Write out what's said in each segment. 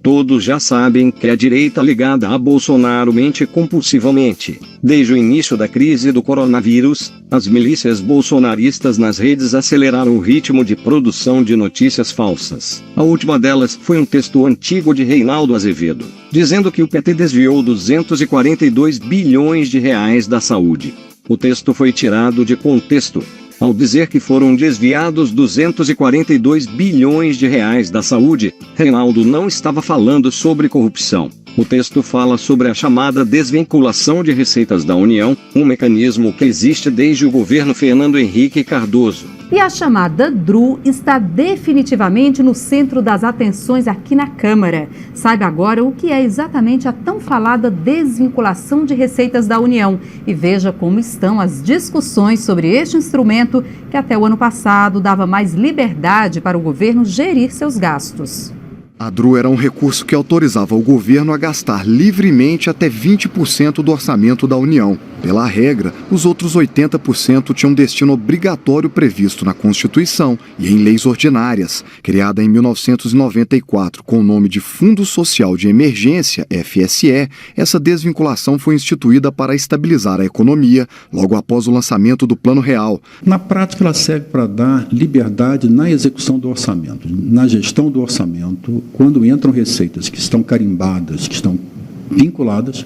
Todos já sabem que a direita ligada a Bolsonaro mente compulsivamente. Desde o início da crise do coronavírus, as milícias bolsonaristas nas redes aceleraram o ritmo de produção de notícias falsas. A última delas foi um texto antigo de Reinaldo Azevedo, dizendo que o PT desviou 242 bilhões de reais da saúde. O texto foi tirado de contexto. Ao dizer que foram desviados 242 bilhões de reais da saúde, Reinaldo não estava falando sobre corrupção. O texto fala sobre a chamada desvinculação de receitas da União, um mecanismo que existe desde o governo Fernando Henrique Cardoso. E a chamada DRU está definitivamente no centro das atenções aqui na Câmara. Saiba agora o que é exatamente a tão falada desvinculação de receitas da União e veja como estão as discussões sobre este instrumento que até o ano passado dava mais liberdade para o governo gerir seus gastos. A DRU era um recurso que autorizava o governo a gastar livremente até 20% do orçamento da União. Pela regra, os outros 80% tinham destino obrigatório previsto na Constituição e em leis ordinárias. Criada em 1994 com o nome de Fundo Social de Emergência, FSE, essa desvinculação foi instituída para estabilizar a economia logo após o lançamento do Plano Real. Na prática, ela serve para dar liberdade na execução do orçamento, na gestão do orçamento. Quando entram receitas que estão carimbadas, que estão vinculadas,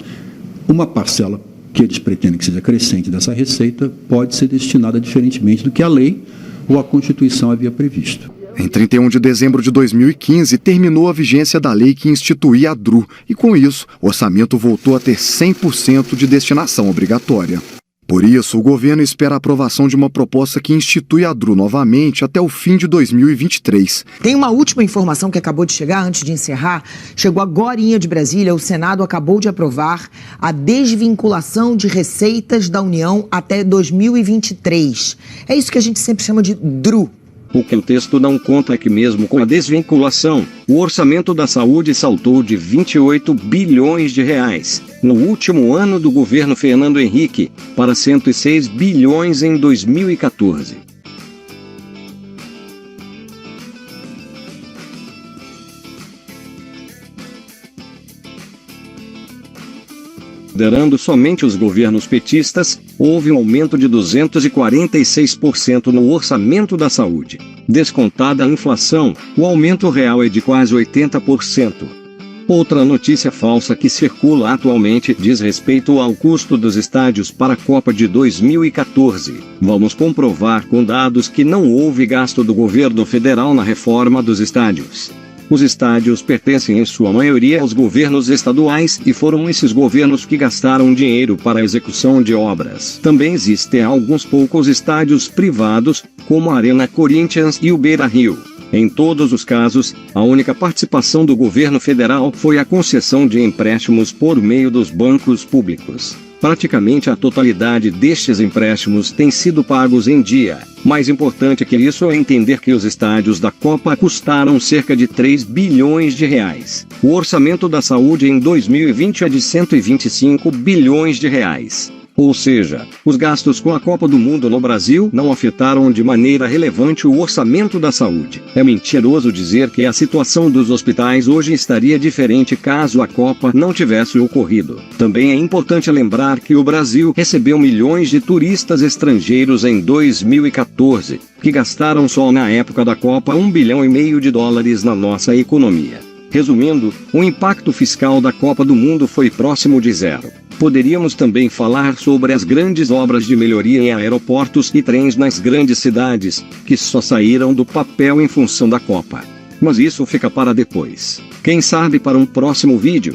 uma parcela que eles pretendem que seja crescente dessa receita pode ser destinada diferentemente do que a lei ou a Constituição havia previsto. Em 31 de dezembro de 2015, terminou a vigência da lei que instituía a DRU e, com isso, o orçamento voltou a ter 100% de destinação obrigatória. Por isso, o governo espera a aprovação de uma proposta que institui a DRU novamente até o fim de 2023. Tem uma última informação que acabou de chegar, antes de encerrar. Chegou agorinha de Brasília, o Senado acabou de aprovar a desvinculação de receitas da União até 2023. É isso que a gente sempre chama de DRU. O que o texto não conta é que mesmo com a desvinculação, o orçamento da saúde saltou de 28 bilhões de reais no último ano do governo Fernando Henrique para 106 bilhões em 2014. Considerando somente os governos petistas, houve um aumento de 246% no orçamento da saúde. Descontada a inflação, o aumento real é de quase 80%. Outra notícia falsa que circula atualmente diz respeito ao custo dos estádios para a Copa de 2014. Vamos comprovar com dados que não houve gasto do governo federal na reforma dos estádios. Os estádios pertencem em sua maioria aos governos estaduais e foram esses governos que gastaram dinheiro para a execução de obras. Também existem alguns poucos estádios privados, como a Arena Corinthians e o Beira-Rio. Em todos os casos, a única participação do governo federal foi a concessão de empréstimos por meio dos bancos públicos. Praticamente a totalidade destes empréstimos tem sido pagos em dia. Mais importante que isso é entender que os estádios da Copa custaram cerca de 3 bilhões de reais. O orçamento da saúde em 2020 é de 125 bilhões de reais. Ou seja, os gastos com a Copa do Mundo no Brasil não afetaram de maneira relevante o orçamento da saúde. É mentiroso dizer que a situação dos hospitais hoje estaria diferente caso a Copa não tivesse ocorrido. Também é importante lembrar que o Brasil recebeu milhões de turistas estrangeiros em 2014, que gastaram só na época da Copa US$ 1,5 bilhão na nossa economia. Resumindo, o impacto fiscal da Copa do Mundo foi próximo de zero. Poderíamos também falar sobre as grandes obras de melhoria em aeroportos e trens nas grandes cidades, que só saíram do papel em função da Copa. Mas isso fica para depois. Quem sabe para um próximo vídeo.